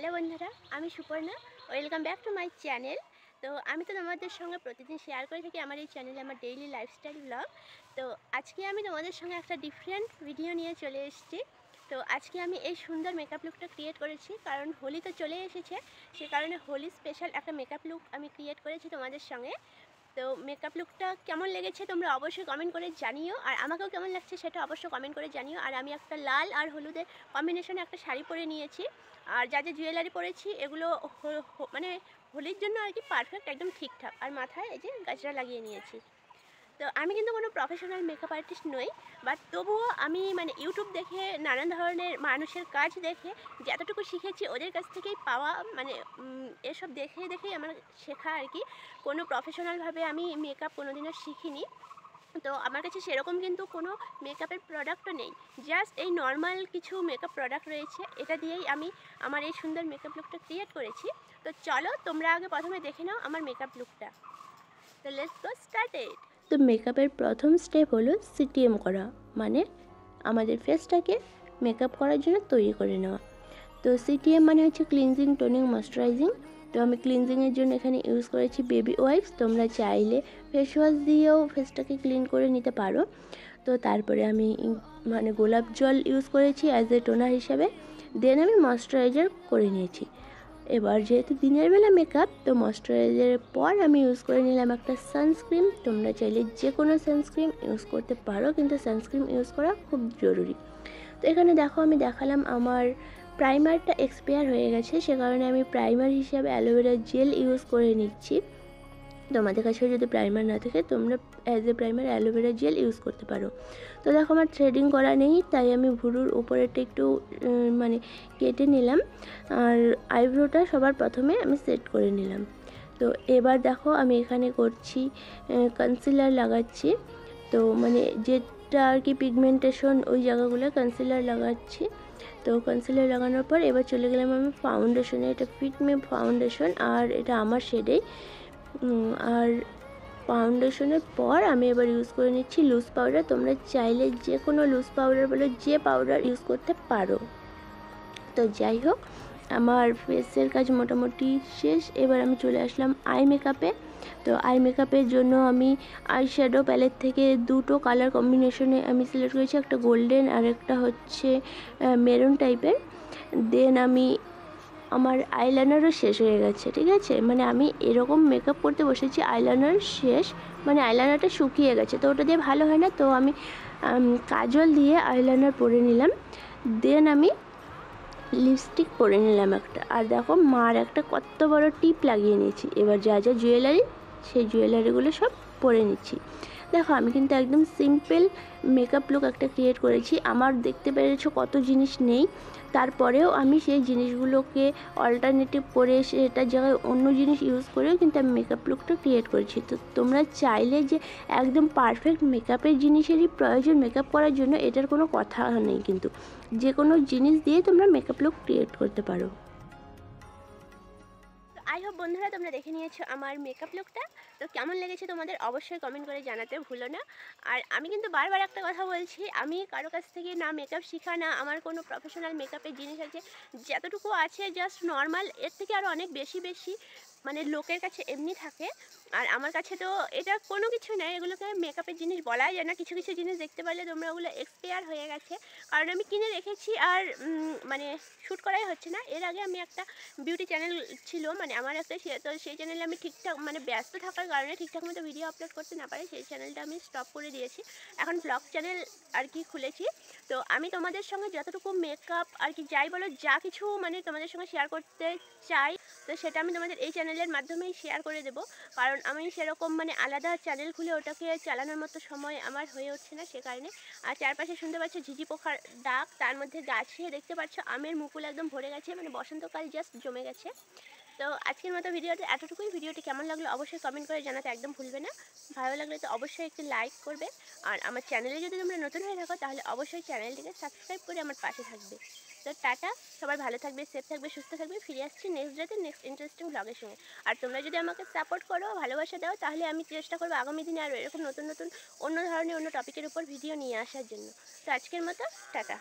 Hello বন্ধুরা, আমি Suparna. Welcome back to my channel. তো আমি তো তোমাদের সঙ্গে প্রতিদিন শেয়ার করে থাকি আমার এই চ্যানেলে আমার ডেইলি লাইফস্টাইল ব্লগ। তো আজকে আমি তোমাদের সঙ্গে একটা ডিফারেন্ট ভিডিও নিয়ে চলে এসেছি। তো আজকে আমি এই সুন্দর মেকআপ লুকটা ক্রিয়েট করেছি, কারণ হোলি তো চলে এসেছে। সে কারণে হোলি স্পেশাল একটা মেকআপ লুক আমি ক্রিয়েট করেছি তোমাদের সঙ্গে। তো মেকআপ লুকটা কেমন লেগেছে তোমরা অবশ্যই কমেন্ট করে জানিও, আর আমাকেও কেমন লাগছে সেটা অবশ্যই কমেন্ট করে জানিও। আর আমি একটা লাল আর হলুদের কম্বিনেশনে একটা শাড়ি পরে নিয়েছি, আর যা যা জুয়েলারি পরেছি এগুলো মানে হোলির জন্য আর কি পারফেক্ট, একদম ঠিকঠাক। আর মাথায় এই যে গাজরা লাগিয়ে নিয়েছি। তো আমি কিন্তু কোনো প্রফেশনাল মেকআপ আর্টিস্ট নই, বাট তবুও আমি মানে ইউটিউব দেখে নানান ধরনের মানুষের কাজ দেখে যতটুকু শিখেছি ওদের কাছ থেকেই পাওয়া, মানে এসব দেখেই আমার শেখা আর কি। কোনো প্রফেশনালভাবে আমি মেকআপ কোনোদিনও শিখিনি। তো আমার কাছে সেরকম কিন্তু কোনো মেকআপের প্রোডাক্টও নেই, জাস্ট এই নর্মাল কিছু মেকআপ প্রোডাক্ট রয়েছে, এটা দিয়েই আমি আমার এই সুন্দর মেকআপ লুকটা ক্রিয়েট করেছি। তো চলো তোমরা আগে প্রথমে দেখে নাও আমার মেকআপ লুকটা। তো লেটস গো স্টার্টেড। তো মেকআপের প্রথম স্টেপ হলো সিটিএম করা, মানে আমাদের ফেসটাকে মেকআপ করার জন্য তৈরি করে নেওয়া। তো সিটিএম মানে হচ্ছে ক্লিনজিং, টোনিং, ময়শ্চারাইজিং। তো আমি ক্লিনজিংয়ের জন্য এখানে ইউজ করেছি বেবি ওয়াইপস। তোমরা চাইলে ফেস ওয়াশ দিয়েও ফেসটাকে ক্লিন করে নিতে পারো। তো তারপরে আমি মানে গোলাপ জল ইউজ করেছি অ্যাজ এ টোনার হিসাবে। দেন আমি ময়শ্চারাইজার করে নিয়েছি। এবার যেহেতু দিনের বেলা মেকআপ, তো ময়শ্চারাইজারের পর আমি ইউজ করে নিলাম একটা সানস্ক্রিন। তোমরা চাইলে যে কোনো সানস্ক্রিন ইউজ করতে পারো, কিন্তু সানস্ক্রিন ইউজ করা খুব জরুরি। তো এখানে দেখো আমি দেখালাম আমার প্রাইমারটা এক্সপায়ার হয়ে গেছে, সে কারণে আমি প্রাইমার হিসাবে অ্যালোভেরা জেল ইউজ করে নিচ্ছি। তোমাদের কাছে যদি প্রাইমার না থাকে তোমরা as a primer aloe vera gel use করতে পারো। তো দেখো আমার থ্রেডিং করা নেই, তাই আমি ভুরুর উপরেটা একটু মানে কেটে নিলাম, আর আইব্রোটা সবার প্রথমে আমি সেট করে নিলাম। তো এবার দেখো আমি এখানে করছি কনসিলার লাগাচ্ছি। তো মানে যেটা আর কি পিগমেন্টেশন ওই জায়গাগুলো কনসিলার লাগাচ্ছি। তো কনসিলার লাগানোর পর এবার চলে গেলাম আমি ফাউন্ডেশনে। এটা ফিটমি ফাউন্ডেশন, আর এটা আমার শেডেই। আর ফাউন্ডেশনের পর আমি এবার ইউজ করে নিচ্ছি লুজ পাউডার। তোমরা চাইলে যে কোনো লুজ পাউডার বলে যে পাউডার ইউজ করতে পারো। তো যাই হোক, আমার ফেসের কাজ মোটামুটি শেষ। এবার আমি চলে আসলাম আই মেকআপে। তো আই মেকআপের জন্য আমি আই শ্যাডো প্যালেট থেকে দুটো কালার কম্বিনেশনে আমি সিলেক্ট করেছি, একটা গোল্ডেন আর একটা হচ্ছে মেরুন টাইপের। দেন আমি আমার আইলাইনারও শেষ হয়ে গেছে, ঠিক আছে, মানে আমি এরকম মেকআপ করতে বসেছি আইলাইনার শেষ, মানে আইলাইনারটা শুকিয়ে গেছে। তো ওটা দিয়ে ভালো হয় না, তো আমি কাজল দিয়ে আইলাইনার পরে নিলাম। দেন আমি লিপস্টিক পরে নিলাম একটা, আর দেখো মার একটা কত বড় টিপ লাগিয়ে নিয়েছি। এবার যা যা জুয়েলারি, সেই জুয়েলারিগুলো সব পরে নিচ্ছি। দেখো আমি কিন্তু একদম সিম্পল মেকআপ লুক একটা ক্রিয়েট করেছি। আমার দেখতে পেরেছো কত জিনিস নেই, তারপরেও আমি সেই জিনিসগুলোকে অল্টারনেটিভ করে সেটার জায়গায় অন্য জিনিস ইউজ করেও কিন্তু আমি মেকআপ লুকটা ক্রিয়েট করেছি। তো তোমরা চাইলে যে একদম পারফেক্ট মেকআপের জিনিসেরই প্রয়োজন মেকআপ করার জন্য, এটার কোনো কথা নেই, কিন্তু যে কোনো জিনিস দিয়ে তোমরা মেকআপ লুক ক্রিয়েট করতে পারো। আই হোপ বন্ধুরা তোমরা দেখে নিয়েছো আমার মেকআপ লুকটা। তো কেমন লেগেছে তোমাদের অবশ্যই কমেন্ট করে জানাতে ভুলো না। আর আমি কিন্তু বারবার একটা কথা বলছি, আমি কারো কাছ থেকে না মেকআপ শেখা, না আমার কোনো প্রফেশনাল মেকআপের জিনিস আছে। যতটুকু আছে জাস্ট নর্মাল, এর থেকে আরও অনেক বেশি মানে লোকের কাছে এমনি থাকে। আর আমার কাছে তো এটা কোনো কিছু নেই, এগুলোকে মেকআপের জিনিস বলাই যায় না। কিছু কিছু জিনিস দেখতে পারলে তোমরা ওগুলো এক্সপায়ার হয়ে গেছে, কারণ আমি কিনে রেখেছি আর মানে শ্যুট করাই হচ্ছে না। এর আগে আমি একটা বিউটি চ্যানেল ছিল, মানে আমার একটা, তো সেই চ্যানেলে আমি ঠিকঠাক মানে ব্যস্ত থাকার কারণে ঠিকঠাক মতো ভিডিও আপলোড করতে না পারি, সেই চ্যানেলটা আমি স্টপ করে দিয়েছি। এখন ব্লগ চ্যানেল আর কি খুলেছি। তো আমি তোমাদের সঙ্গে যতটুকু মেকআপ আর কি যাই বলো, যা কিছু মানে তোমাদের সঙ্গে শেয়ার করতে চাই, তো সেটা আমি তোমাদের এই চ্যানেলের মাধ্যমেই শেয়ার করে দেবো। কারণ আমি সেরকম মানে আলাদা চ্যানেল খুলে ওটাকে চালানোর মতো সময় আমার হয়ে উঠছে না, সে কারণে। আর চারপাশে শুনতে পাচ্ছ ঝিঝি পোকার ডাক, তার মধ্যে গাছে দেখতে পাচ্ছ আমের মুকুল একদম ভরে গেছে, মানে বসন্তকাল জাস্ট জমে গেছে। তো আজকের মতো ভিডিওতে এতটুকুই। ভিডিওটি কেমন লাগলো অবশ্যই কমেন্ট করে জানাতে একদম ভুলবে না। ভালো লাগলে তো অবশ্যই একটি লাইক করবে, আর আমার চ্যানেলে যদি তোমরা নতুন হয়ে থাকো তাহলে অবশ্যই চ্যানেলটিকে সাবস্ক্রাইব করে আমার পাশে থাকবে। তো টাটা, সবাই ভালো থাকবে, সেফ থাকবে, সুস্থ থাকবে। ফিরে আসছি নেক্সট ডেতে নেক্সট ইন্টারেস্টিং ব্লগের সঙ্গে। আর তোমরা যদি আমাকে সাপোর্ট করো, ভালোবাসা দাও, তাহলে আমি চেষ্টা করবো আগামী দিনে আরও এরকম নতুন নতুন অন্য ধরনের অন্য টপিকের উপর ভিডিও নিয়ে আসার জন্য। তো আজকের মতো টাটা।